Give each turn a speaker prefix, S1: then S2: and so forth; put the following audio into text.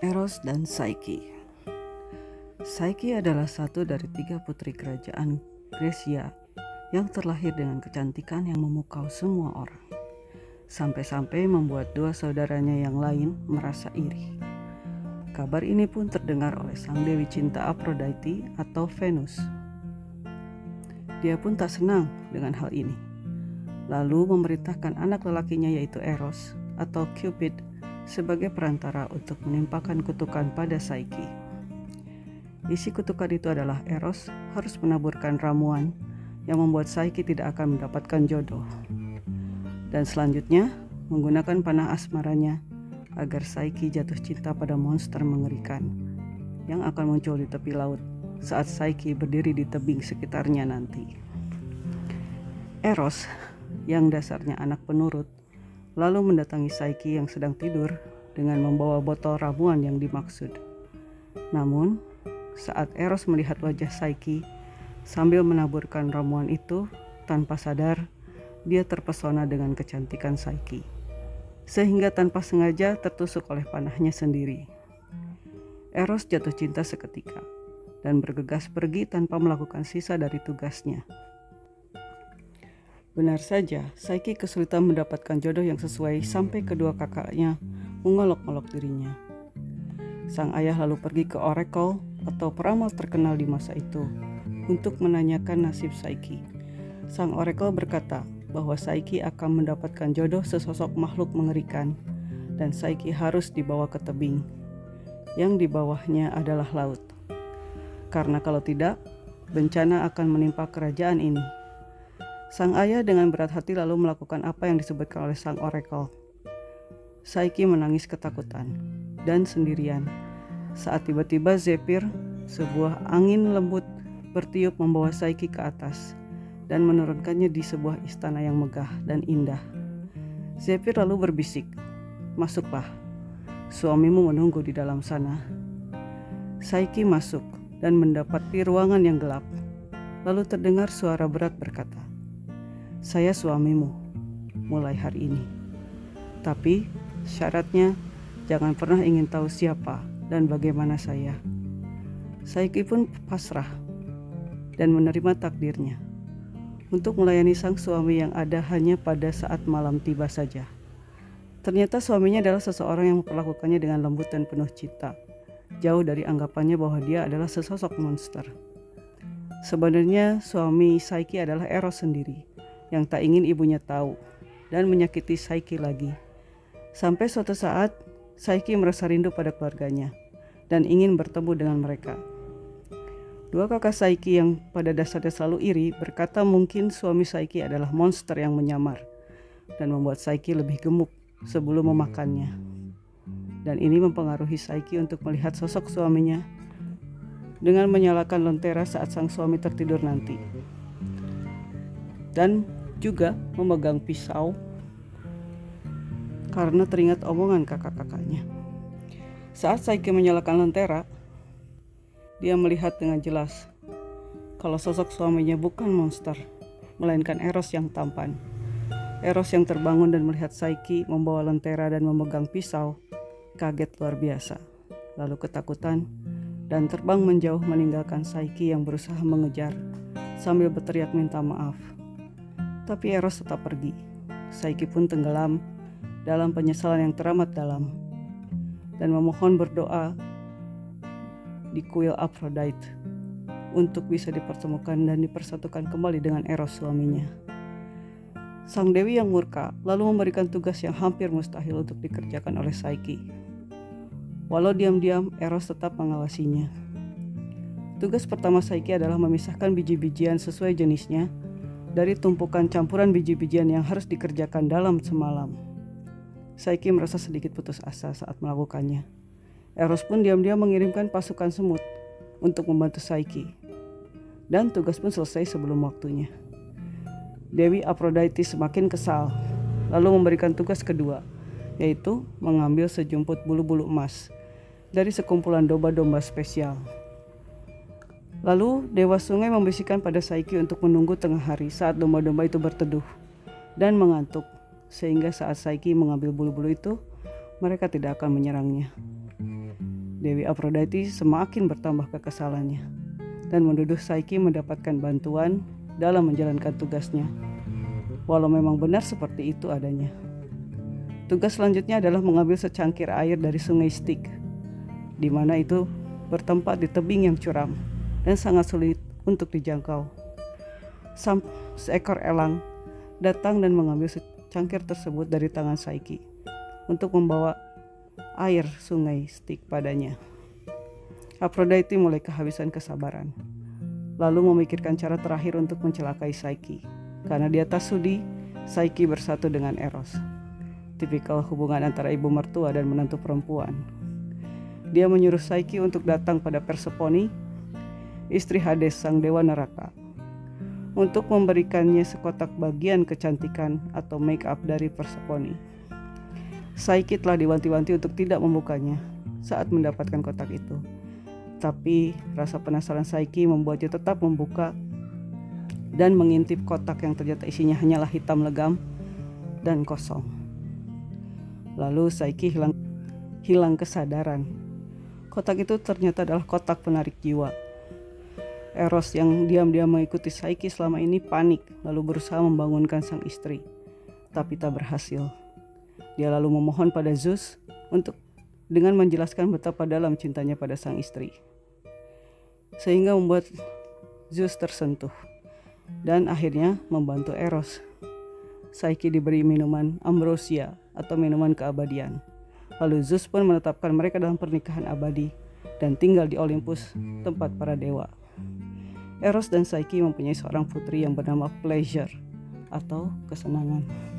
S1: Eros dan Psyche. Psyche adalah satu dari 3 putri kerajaan Grecia yang terlahir dengan kecantikan yang memukau semua orang, sampai-sampai membuat 2 saudaranya yang lain merasa iri. Kabar ini pun terdengar oleh sang dewi cinta Aphrodite atau Venus. Dia pun tak senang dengan hal ini, lalu memerintahkan anak lelakinya yaitu Eros atau Cupid sebagai perantara untuk menimpakan kutukan pada Psyche. Isi kutukan itu adalah Eros harus menaburkan ramuan yang membuat Psyche tidak akan mendapatkan jodoh, dan selanjutnya menggunakan panah asmaranya agar Psyche jatuh cinta pada monster mengerikan yang akan muncul di tepi laut saat Psyche berdiri di tebing sekitarnya nanti. Eros, yang dasarnya anak penurut, lalu mendatangi Psyche yang sedang tidur dengan membawa botol ramuan yang dimaksud. Namun, saat Eros melihat wajah Psyche sambil menaburkan ramuan itu, tanpa sadar dia terpesona dengan kecantikan Psyche, sehingga tanpa sengaja tertusuk oleh panahnya sendiri. Eros jatuh cinta seketika dan bergegas pergi tanpa melakukan sisa dari tugasnya. Benar saja, Psyche kesulitan mendapatkan jodoh yang sesuai sampai kedua kakaknya mengolok-olok dirinya. Sang ayah lalu pergi ke Oracle atau peramal terkenal di masa itu untuk menanyakan nasib Psyche. Sang Oracle berkata bahwa Psyche akan mendapatkan jodoh sesosok makhluk mengerikan dan Psyche harus dibawa ke tebing yang di bawahnya adalah laut. Karena kalau tidak, bencana akan menimpa kerajaan ini. Sang ayah dengan berat hati lalu melakukan apa yang disebutkan oleh sang Oracle. Psyche menangis ketakutan dan sendirian saat tiba-tiba Zephyr, sebuah angin lembut, bertiup membawa Psyche ke atas dan menurunkannya di sebuah istana yang megah dan indah. Zephyr lalu berbisik, "Masuklah, suamimu menunggu di dalam sana." Psyche masuk dan mendapati ruangan yang gelap. Lalu terdengar suara berat berkata, "Saya suamimu mulai hari ini. Tapi syaratnya jangan pernah ingin tahu siapa dan bagaimana saya." Psyche pun pasrah dan menerima takdirnya untuk melayani sang suami yang ada hanya pada saat malam tiba saja. Ternyata suaminya adalah seseorang yang memperlakukannya dengan lembut dan penuh cinta, jauh dari anggapannya bahwa dia adalah sesosok monster. Sebenarnya suami Psyche adalah Eros sendiri yang tak ingin ibunya tahu dan menyakiti Psyche lagi. Sampai suatu saat Psyche merasa rindu pada keluarganya dan ingin bertemu dengan mereka. Dua kakak Psyche yang pada dasarnya selalu iri berkata mungkin suami Psyche adalah monster yang menyamar dan membuat Psyche lebih gemuk sebelum memakannya. Dan ini mempengaruhi Psyche untuk melihat sosok suaminya dengan menyalakan lentera saat sang suami tertidur nanti, dan juga memegang pisau karena teringat omongan kakak-kakaknya. Saat Psyche menyalakan lentera, dia melihat dengan jelas kalau sosok suaminya bukan monster, melainkan Eros yang tampan. Eros yang terbangun dan melihat Psyche membawa lentera dan memegang pisau, kaget luar biasa, lalu ketakutan dan terbang menjauh meninggalkan Psyche yang berusaha mengejar sambil berteriak minta maaf. Tapi Eros tetap pergi. Psyche pun tenggelam dalam penyesalan yang teramat dalam dan memohon berdoa di kuil Aphrodite untuk bisa dipertemukan dan dipersatukan kembali dengan Eros suaminya. Sang dewi yang murka lalu memberikan tugas yang hampir mustahil untuk dikerjakan oleh Psyche. Walau diam-diam, Eros tetap mengawasinya. Tugas pertama Psyche adalah memisahkan biji-bijian sesuai jenisnya dari tumpukan campuran biji-bijian yang harus dikerjakan dalam semalam. Psyche merasa sedikit putus asa saat melakukannya. Eros pun diam-diam mengirimkan pasukan semut untuk membantu Psyche, dan tugas pun selesai sebelum waktunya. Dewi Aphrodite semakin kesal, lalu memberikan tugas kedua, yaitu mengambil sejumput bulu-bulu emas dari sekumpulan domba-domba spesial. Lalu Dewa Sungai membisikkan pada Psyche untuk menunggu tengah hari saat domba-domba itu berteduh dan mengantuk, sehingga saat Psyche mengambil bulu-bulu itu, mereka tidak akan menyerangnya. Dewi Aphrodite semakin bertambah kekesalannya dan menuduh Psyche mendapatkan bantuan dalam menjalankan tugasnya, walau memang benar seperti itu adanya. Tugas selanjutnya adalah mengambil secangkir air dari sungai Styx, di mana itu bertempat di tebing yang curam dan sangat sulit untuk dijangkau. Seekor elang datang dan mengambil secangkir tersebut dari tangan Psyche untuk membawa air sungai Styx padanya. Aphrodite mulai kehabisan kesabaran, lalu memikirkan cara terakhir untuk mencelakai Psyche. Karena dia tak sudi, Psyche bersatu dengan Eros, tipikal hubungan antara ibu mertua dan menantu perempuan. Dia menyuruh Psyche untuk datang pada Persephone, istri Hades sang dewa neraka, untuk memberikannya sekotak bagian kecantikan atau make up dari Persephone. Psyche telah diwanti-wanti untuk tidak membukanya saat mendapatkan kotak itu. Tapi rasa penasaran Psyche membuatnya tetap membuka dan mengintip kotak yang ternyata isinya hanyalah hitam legam dan kosong. Lalu Psyche hilang kesadaran. Kotak itu ternyata adalah kotak penarik jiwa. Eros yang diam-diam mengikuti Psyche selama ini panik lalu berusaha membangunkan sang istri, tapi tak berhasil. Dia lalu memohon pada Zeus dengan menjelaskan betapa dalam cintanya pada sang istri, sehingga membuat Zeus tersentuh dan akhirnya membantu Eros. Psyche diberi minuman ambrosia atau minuman keabadian. Lalu Zeus pun menetapkan mereka dalam pernikahan abadi dan tinggal di Olympus, tempat para dewa. Eros dan Psyche mempunyai seorang putri yang bernama Pleasure atau kesenangan.